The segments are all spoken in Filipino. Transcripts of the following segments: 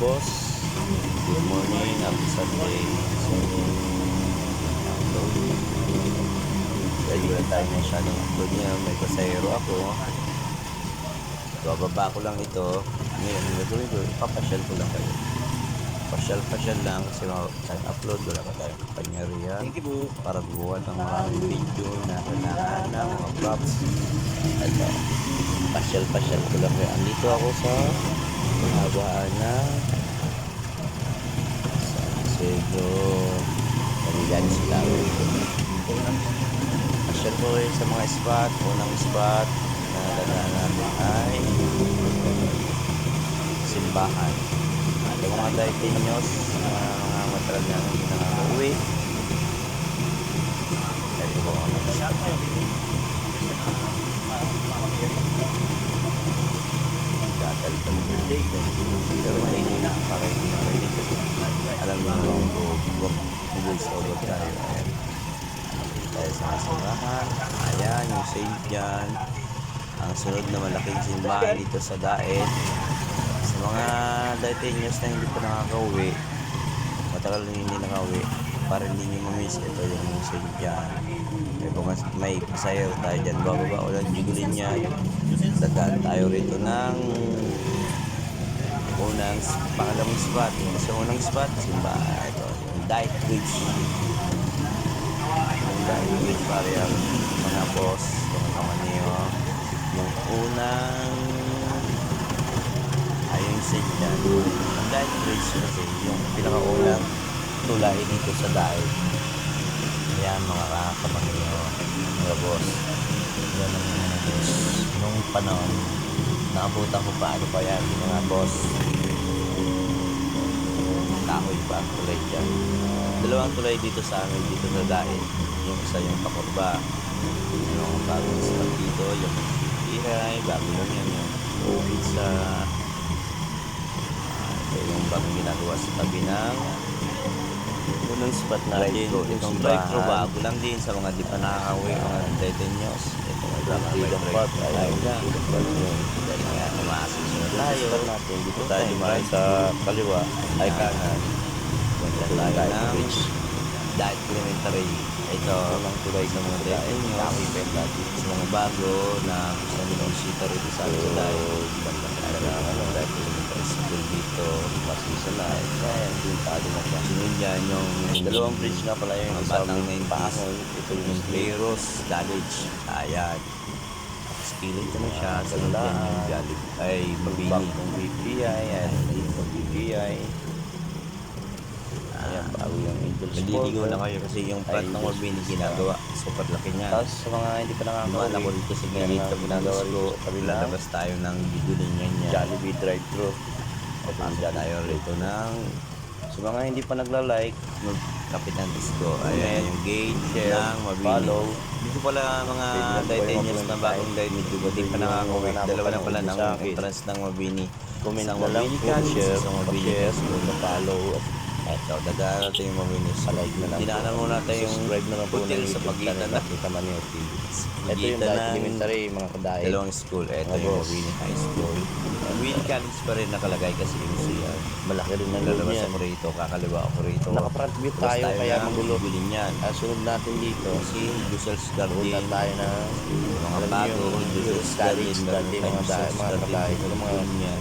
boss. Good morning, happy Sunday. So, upload. Kaya wala tayo masyadong upload niya. May pasayero ako. Bababa ko lang ito. Ngayon, gagawin ko, ipapasyal ko lang kayo. Pasyal lang kasi upload wala pa tayong kapanyarihan para gumawa ng maraming video na kailangan ng mga props. Ito, pasyal ko lang kaya andito ako sa mahabaan na San Isidro Carigan Silao. Pasyal ko rin sa mga spot. Unang spot na dadaan natin ay simbahan. Yung mga daitinyos mga matral na hindi nakaka-uwi. Ito po ako nag-stop. Datal pa ng birthday. Pero mahinig na para hindi marinig kasi alam mo yung bubog sa ulo tayo. Ayan. Tayo sa simbahan. Ayan, yung save dyan. Ang sunod na malaking simbahan dito sa Daet. Mga daitinyos na hindi pa nakaka-uwi, matagal na hindi nakauwi, para hindi nyo mamiss, ito yung save dyan. May pasayaw tayo dyan, bababa ulan jigulin yan. Dadaan tayo rito ng pangalawang spot. Sa unang spot, simba, ito yung Daet Bridge. Yung Daet Bridge para yung mga boss, mga kamaneo. Yung unang ayun sa dyan, ang Daet Bridge kasi yung pinakaunang tulay dito sa Daet. Ayan mga kapamilyo, mga boss. Yan ang mga boss. Nung panahon, naabutan ko pa ano pa yan, mga boss. Kahoy pa ang tulay dyan. Dalawang tulay dito sa amin, dito sa Daet. Yung isa yung pakurba. Yung bagong spot dito, yung ihay, bago lang yan yung uwid sa yung bagong ginagawa sa tabi ng unang spot natin. Itong drive-thru bago lang din sa mga di pa nakaka-uwi, mga daitinyos. Ito may freedom park. Ayun lang. Dahil nga umaasin tayo. Dito tayo dumaan sa kaliwa ay kanan. Punta tayo ng Daet Elementary. Ito ang tulay sa mga daitinyos. Sa mga bago na gusto nyo sita rito sa Daet. Daet Elementary School dito, Pasisa Light. Ayan, pintado na siya. Sunod yan yung dalawang bridge nga pala yung batang 90s. Ito yung Playros College. Ayan. Skillet ko na siya. Sunod yan yung Jollibee. Ay, Mabini. Yung BPI. Ayan, dito BPI. Ayan, bago yung Angel Sport. Naliligaw na kayo kasi yung plant ng Mabini ginagawa. Super laki niya. Tapos sa mga hindi pa nakakawin. Ako dito sa gilid kami ginagawa rito. Labas tayo ng bibili niya. Jollibee drive-thru. Pagkanda tayo rito ng sa mga hindi pa nagla-like, Kapitan Disco. Ayan yung gate ng Mabini. Follow. Dito pala mga daitinyos na bagong medyo hindi pa nakakawin. Dalawa na pala ng entrance ng Mabini. Isang Mabini College, isang Mabini School na follow. Ito, dadaan natin yung Mabini. Palike na lang. Dinaanan muna natin yung hotel sa pagitan na kita man yung TV. Ito yung Daet Elementary, mga kadaig. Dalawang school. Ito yung Mabini High School. Mabini College pa rin nakalagay kasi yung CR. Malaki rin ang lalabas ako rito. Kakaliwa ako rito. Naka-front view tayo kaya magulo. Yan. Sunod natin dito. Si Dusel's Garden. Punta tayo na mga bago. Dusel's Garden. Mga kadaig. Mga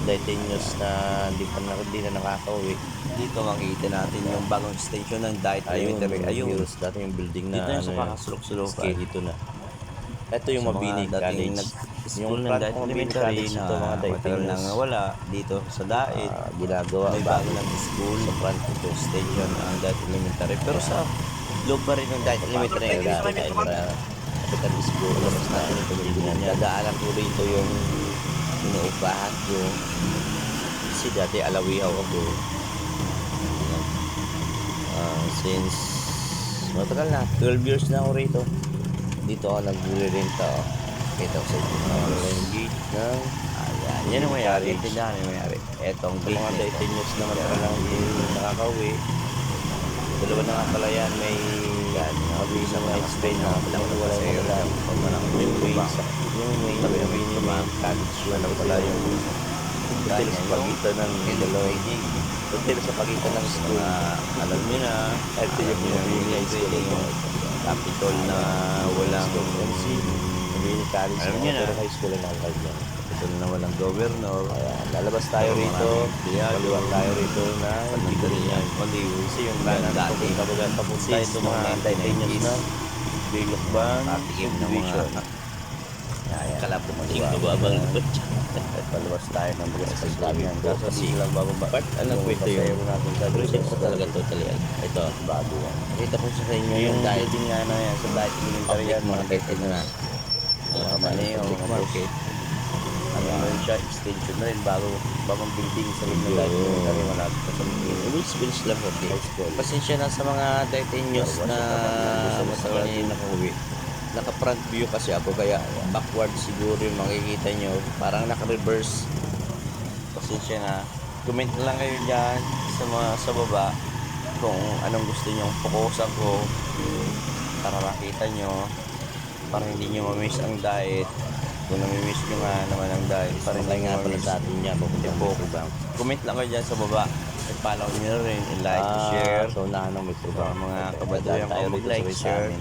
daitinyos na hindi na nakaka-uwi. Dito makikita natin yung bagong station ng Daet Elementary. Ayun, dati yung building na dito na sa pakasulok-sulukan. Dito na. Ito yung Mabini College. Yung ng Daet Elementary na matagal nang nawala dito sa Daet. Ginagawa. May bago ng school sa front ito station ang Daet Elementary. Pero sa loob pa rin ng Daet Elementary Kapitan School. Dadaanan ko rito yung inuupahan ko. Kasi dati alawihaw ako. Since matagal na 12 years na ako rito. Dito ako nagre-renta. Kita ko sa yung gate ng ayan, yan ang mayari. Tindahan yung mayari. Etong gate mga daitinyos naman pala hindi nakakauwi. Dalawa na nga pala yan. May mabilis na mga explain na wala yung mga yung may tabi na may college. Wala pala yung hotel sa pagitan ng hotel sa pagitan ng school. Alam niyo na, ito yung Mabini Trading, Capitol na walang Mabini College, alam niyo na, high school na nakakagyan. Capitol na walang governor. Lalabas tayo rito, maluwag tayo rito na dito niya. Kasi yung kanan papunta ito mga anti-Kenyans na Bilokban, Subdivision. Kalapot ng babang likod. Palabas tayo ng mga sasabing kaso di lang bababa. Anong kwento yun? Project ko talaga totally. Ito, bago yan. Nakita ko sa inyo yung building nga na yan. Sa diet military yan, mga dated na. Mga maneo, mga market. Ano naman siya, extension na rin bago bagong building sa rin ng diet military. Malapit pa sa mga Wills lang po. Pasensya na sa mga diet news na matagal na nakauwi. Naka-front view kasi ako kaya backward siguro yung makikita nyo. Parang naka-reverse. Pasensya na. Comment lang kayo dyan sa baba kung anong gusto nyo fokusan ko para makita nyo. Para hindi nyo ma-miss ang diet. Kung nami-miss nyo nga naman ang diet. Para hindi nga pala sa atin niya. Comment lang kayo dyan sa baba. I-follow nyo rin. I-like, share. So mga kabaduyan ko mag-like, share.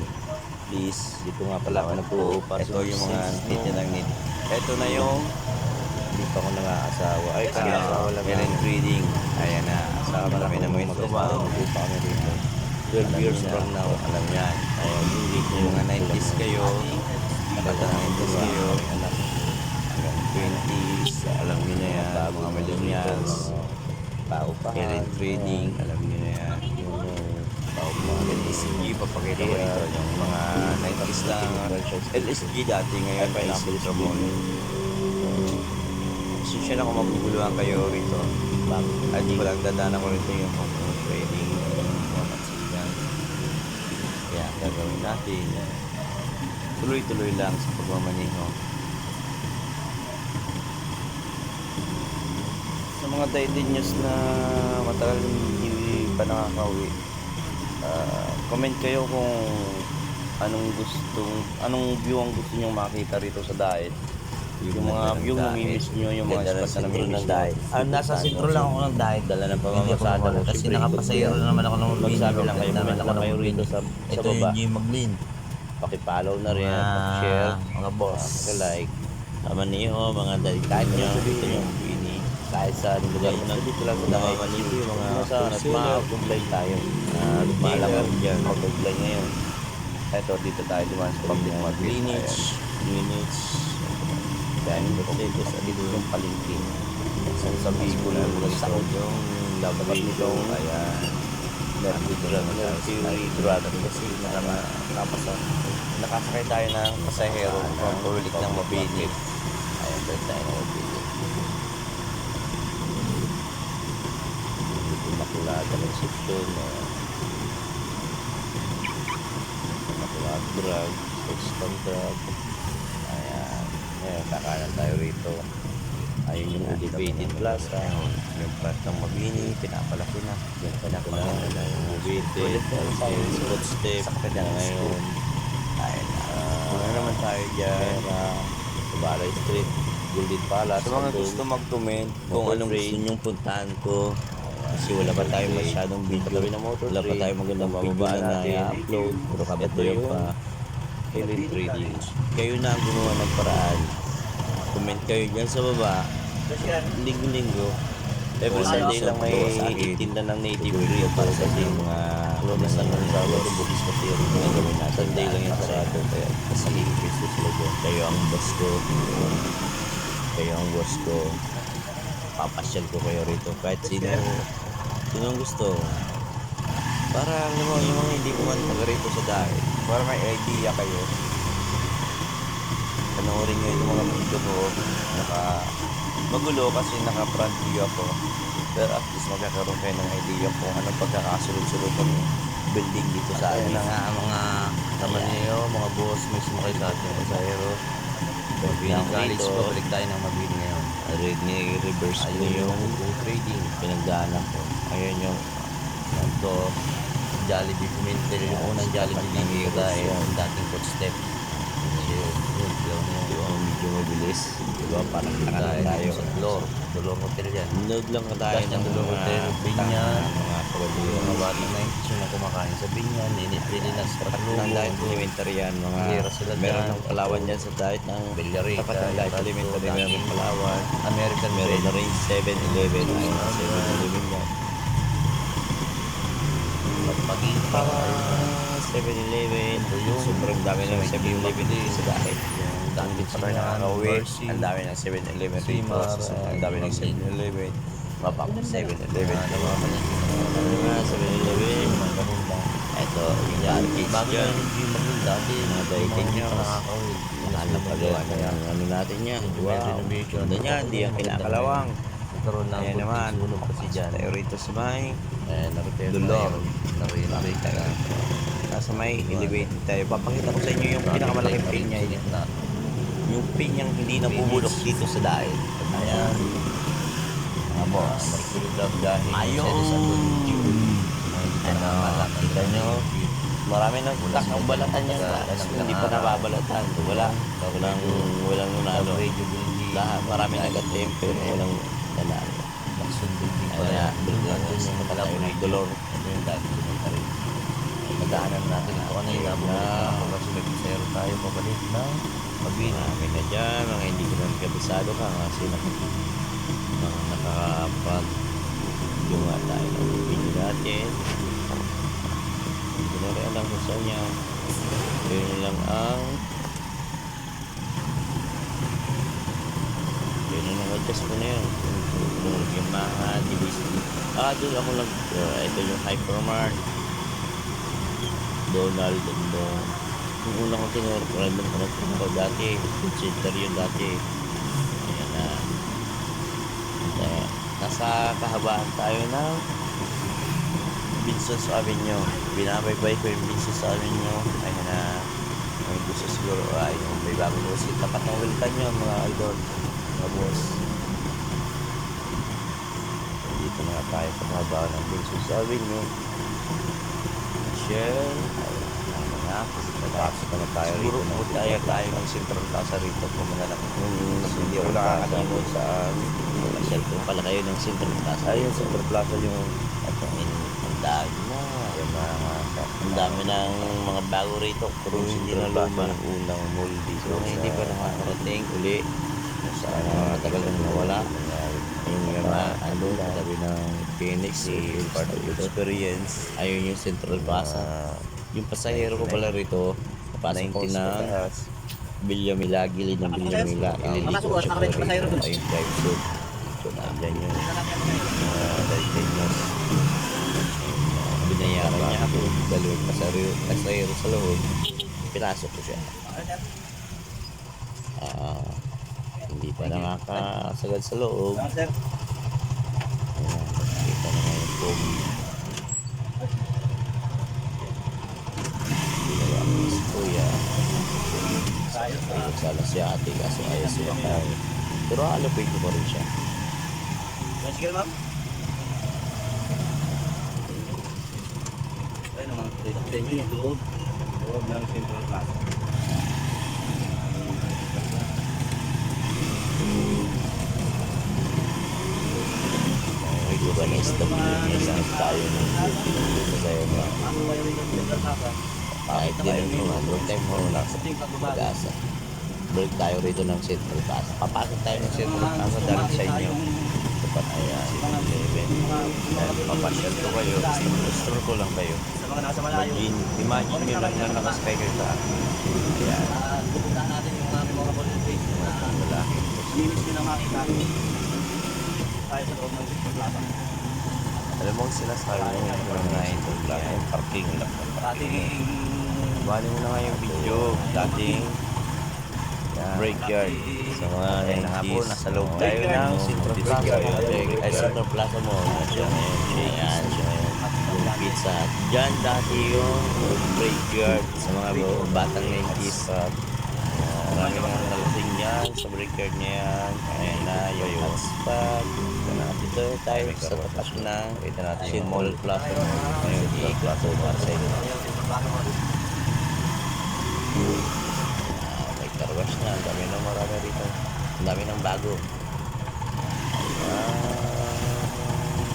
Please, dito nga pala ako nagpo-upar. Ito yung mga titilang need. Ito na yung hindi pa ako nang-aasawa. Ay, asawa lang. Helen Trading. Ayan na. Asawa na kami na mga trabaho. Magpupa kami dito. 12 years from now. Alam yan. Ayan, yung mga 90s kayo. Bata 90s kayo. Hanggang 20s. Alam nyo na yan. Mga millennials. Helen Trading. Alam nyo na yan. LSG, papakita ko rito yung mga 90s lang. LSG dati, ngayon pa LSG mo. Pasensya na kung maguguluhan kayo rito. At di ko lang dadaanan ko rito yung trading, mga pansigan. Kaya gagawin natin. Tuloy-tuloy lang sa pagmamaneho. Sa mga daily news na matagal hindi pa nakakauwi, comment kayo kung anong view ang gusto nyong makita rito sa diet. Yung mga view na namimiss nyo, yung mga spot na namimiss nyo. Nasa sentro lang ako ng diet. Dala ng pamamasada ko. Kasi nakapasayro naman ako ng magsabi lang kayo, comment lang kayo rito sa ito baba. yung G Maglin. Paki-follow na rin, paki-share, mga boss. paki-like. Maniho, mga diet nyo. Ito yung Bini. Kahit sa lugar mo dito lang sa namamaniho yung mga ma-outline tayo. Lumalang dyan, mag-outline ngayon. Eto, dito tayo dumaan sa public market. Greenwich. Dahil dito sa dito yung palengke. Sa Bigo na sa yung labat nito. Ayan. Dito lang kasi nakasakay tayo ng pasahero from Ulik ng Mabini. Ayan, dito tayo ng Mabini. Makulada ng section. Makulada drug. Extant drug. Ayan. Ngayon, kakanan tayo rito. Ayun yung elevated plaza. Yung plat ng Mabini, pinapalaki na. Yung pinapalaki na yung elevated. Spot step. Sakit na ngayon. Ayun na. Muna naman tayo dyan. Balay Street. Golden Palace. Sa mga gusto mag-comment kung anong gusto nyong puntahan ko. Kasi wala pa tayo masyadong video. Wala pa tayo magandang video na i-upload. Pero kabatuyan pa. Helen Trading. Kayo na ang gumawa ng paraan. Comment kayo dyan sa baba. Linggo-linggo. Every Sunday lang may itinda ng native grill para sa ating mga lunasan ng bawat bukis kasi yung mga gawin na Sunday lang yung sarado. Kaya kasi business logo. Kayo ang boss ko. Kayo ang boss ko. Papasyal ko kayo rito. Kahit sino ang gusto. Para alam mo yung mga hindi kuman taga rito sa dahil. Para may idea kayo. Panoorin nyo yung mga video ko. Magulo kasi naka-front view ako. Pero at least magkakaroon kayo ng idea kung anong pagkakasulod-sulod ng building dito sa atin. Kaya na nga mga tamaniyo, mga boss, may sumakay sa atin. Pasahero. Mabini College ko, balik tayo ng Mabini ngayon. Reverse ko yung trading. pinagdaanan ko. Ayun yung ito, Jollibee Pimentel, yung unang Jollibee dito dahil yung dating footstep. So, yun, ilaw na Di yun. ba medyo mabilis? Di ba parang tanga tayo. Sa Dolor Hotel yan. Nanood lang na tayo Gas ng ng Dolor mga Hotel, Binyan. mga kabaliw. Yung mga bata na yung na kumakain sa Binyan, Pilipinas, Ng Patlubo, diet elementary yan, Hira mga sila meron dyan. ng Palawan dyan sa diet ng Bellarica, tapat ng diet Radso, elementary meron ng Daging, Palawan. American Meron na Bed. rin 7-Eleven. Ayun, 7-Eleven yan. Pagpagita, 7-Eleven. Ito yun. Sobrang dami ng Sa may 7-Eleven dito sa diet. yung Hindi pa tayo Dangit nakakauwi. Mercy, Ang dami ng 7-Eleven dito. Simar, Ang dami ng 7-Eleven. Mapap 7-Eleven. namamalin Ano nga, 7-Eleven. Ito, yung arcades bago na dyan. yung Gmail dati, Mga dating hindi nyo. pa nakakauwi. Mahal na pagawa na ng ano natin yan. Wow. Renovation. Ganda niya, hindi yan kinakalawang. Nagkaroon ng Ayan naman. sunog kasi dyan. Tayo rito sa may Na-repair Dolor. na renovate na. nasa may elevated tayo. Papakita ko sa inyo yung pinakamalaking pinya. Yung pinyang hindi nabubulok dito sa daet. Ayan. Mga boss. Ayun. Ano, kita nyo. Marami nang takang balatan yan. Hindi pa nababalatan. Walang nunalo. Lahat, marami nag-attempt pero walang nanalo. Kaya, tayo ng Dolor. Madaanan natin ito kanina. Mag-0 tayo pabalik na Mabini. Marami na dyan, mga hindi ko lang kabisado ka kasi mga nakakapag nga tayo ng video natin. Hindi na rin alam kung saan yan. Yun lang ang adjust ko na yun. Yung mga division. Doon ako lang. Ito yung Hypermart. Donald and yung una kong tinurkulan doon ko dati. Center yun dati. Ayan na. Nasa kahabaan tayo ng Vincent's Avenue. Binabaybay ko yung Vincent's Avenue. Ayan na. May gusto siguro ay may bagong gusto. Tapat ng Wilton yun mga idol. Mga boss. Dito na tayo sa kahabaan ng Vincent's Avenue. Shell. Ayan na. Papasok na tayo rito. Siguro tayo ng Central Plaza rito. Pumanalak. Hindi ako nakakalimot sa Shell ko pala kayo ng Central Plaza. Ayun, Central Plaza yung ang dami na. Ang dami ng mga bago rito. Pero hindi na luma. Unang mall dito. So, hindi pa nakakarating uli. Sa matagal nang nawala. Yung mga ano, sabi ng Phoenix, part of experience. Ayun yung Central Plaza. Yung pasahero ko pala rito, napasok ko ng Bilyamila, gilid ng Bilyamila. Ililigo ko siya pa rito. Ayun, drive thru. So, nandyan yung Daytenos. Binayaran niya ako. Dalawang pasahero sa loob. Pinasok ko siya. Hindi pa nakakasagad sa loob. Ayan, kita na nga yung pogi. Ginawa ko si Kuya. Sana si ate kaso ayaw siya kaya. Pero alapay ko pa rin siya. Sige ma'am. Ayun naman, dito yung loob. Loob ng Central Plaza. Ito ba na SWS tayo ng masaya na kahit din yung mga break time mo lang sa pag-asa. Break tayo rito ng Central Plaza. Papasok tayo ng Central Plaza dahil sa inyo. Dapat ayan, 7-Eleven. Papasyal ko kayo. Gusto ko lang kayo. Sa mga nasa malayo. Imagine nyo lang na nakaskay kayo sa akin. Ayan. Pupuntahan natin yung mga memorable place. Malaki. Linis nyo na makita. Tayo sa loob ng Central Plaza. Alam mo sinasabi mo yung mga Central Plaza. Yung parking lang. Ating Bali mo na nga yung video. Dating Breakyard. Sa mga 90s. Nasa loob tayo ng Central Plaza. Ay, Central Plaza mo. Ayan. Yung pizza Hut. Diyan dati yung Breakyard. Sa mga batang 90s. Marami mga nalating yan. Sa Breakyard niya yan. Ayan na yung hot spot. Dito tayo sa tapat ng Central Plaza. Ayun, i-class para sa inyo. Carwash na, ang dami ng marami rito. Ang dami ng bago.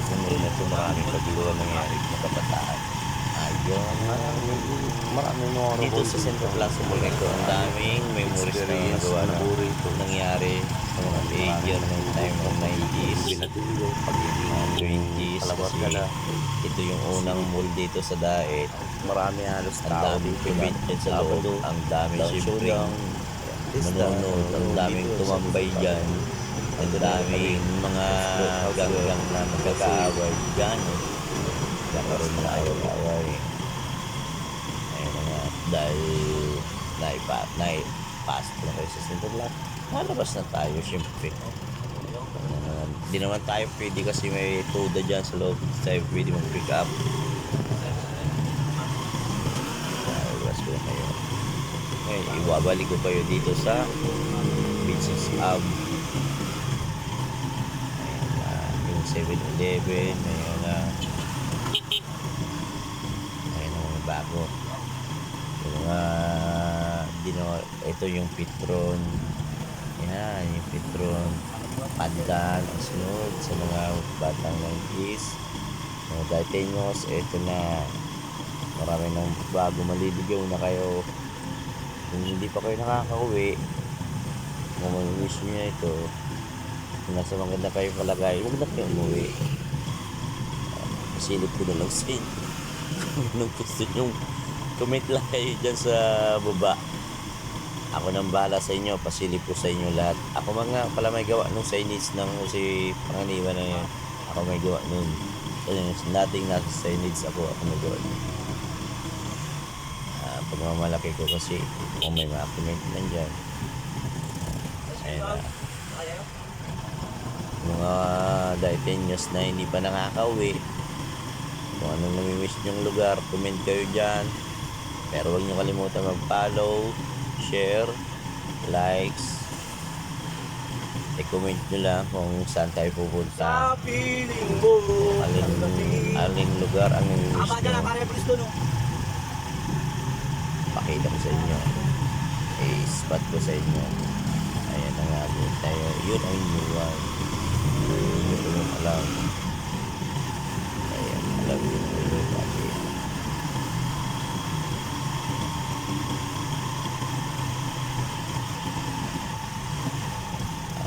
Sunod na ito, maraming pagluwa nangyari sa kabataan. Ayun. Maraming mga Dito sa Centro Plaza Mall ito, ang daming memories na nagawa na nangyari sa mga figure ng time ng 90s, pagiging 20s, kasi ito yung unang mall dito sa Daet. Marami halos Ang daming convention sa loob, ang daming siyempre manonood, ang daming tumambay dyan, ang daming mga ganggang na magkakaaway dyan. Nagkaroon ng away-away. Ayun na nga, dahil naipasok na kayo sa Centro Plaza, malabas na tayo siyempre. Hindi naman tayo pwede kasi may tuda dyan sa loob, tayo pwede mag-pick up. Malabas ko na kayo. Ngayon, ibabalik ko kayo dito sa Beaches Hub. Ayun na, yung 7-Eleven, ayun na. Ayun na mga bago. Yung mga, ito yung Petron. Yan, yung Petron. Pandan, ang sunod sa mga batang 90s. Mga Daitenyos, ito na. Marami ng bago, maliligaw na kayo. Kung hindi pa kayo nakakauwi, kung mamimiss nyo na ito, kung nasa maganda kayo palagay, huwag na kayo umuwi. Masilip ko na lang sa inyo. Kung gusto nyo, comment lang kayo dyan sa baba. Ako nang bahala sa inyo, pasilip ko sa inyo lahat. Ako mga pala may gawa nung signage ng si Panganiban na yun. Ako may gawa nun. Nating nasa signage ako may gawa nun. Pagmamalaki ko kasi kung may mga comment nandyan. Ayun na. Mga Daitenyos na hindi pa nakakauwi, kung anong namimiss nyong lugar, comment kayo dyan. Pero huwag nyo kalimutan mag-follow, share, likes. I-comment nyo lang kung saan tayo pupunta, alin lugar ang namimiss nyo. Pakita ko sa inyo, i-spot ko sa inyo. Ayan na nga po tayo, yun ang inuwan. Yun yung alam. Ayan, alam yun yung pati.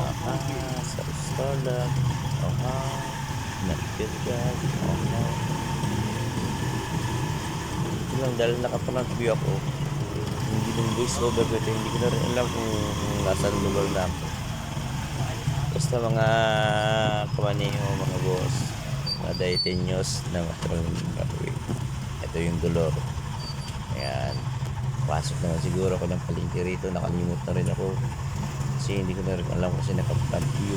Aha, sa Starla. Aha, naipirgad. Aha. Ito lang, dahil nakapanag-view ako, hindi ng voice over ko ito, hindi ko na rin alam kung nasaan lugar na ako. Basta mga kamaniho, mga boss, mga Daitenyos na matrong gagawin. Ito yung Dolor. Ayan, pasok naman siguro ako ng palengke rito, nakalimot na rin ako kasi hindi ko na rin alam kasi naka-front view.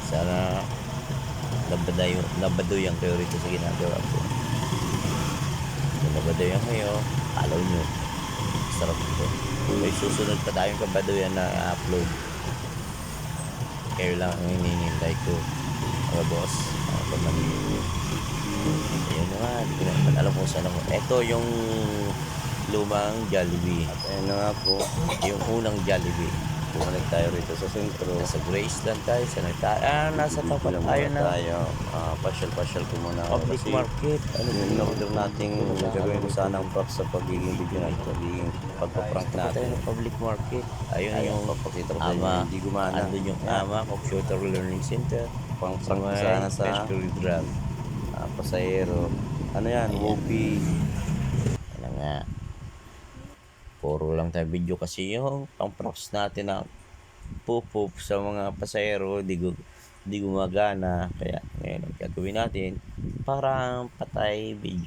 Sana nabaduyan kayo rito sa ginagawa ko. Kung nabaduyan kayo, follow nyo. Sarap ito. May susunod pa tayong kabaduyan na upload. Kayo lang ang hinihintay ko, mga boss, mga pamangkin. Ayun naman, hindi ko naman alam kung saan ako. Ito yung lumang Jollibee. At ayun na nga po, yung unang Jollibee. Bumalik tayo rito sa sentro. Nasa Graceland tayo. Nasa tapat tayo na. Pasyal-pasyal ko muna. Public market. Ano yung in-order nating gagawin ko sanang props sa pagiging video na ito. Pagiging pagpaprank natin. Tayo ng public market. Ayun yung papakita ko sa inyo. Hindi gumana. Andun yung AMA, Computer Learning Center. Pang-prank ko sana sa drug. Pasahero. Ano yan? Wopi. Ano nga. Puro lang tayo video kasi yung pang-props natin na pupup sa mga pasahero di gumagana, kaya ngayon ang gagawin natin parang patay video.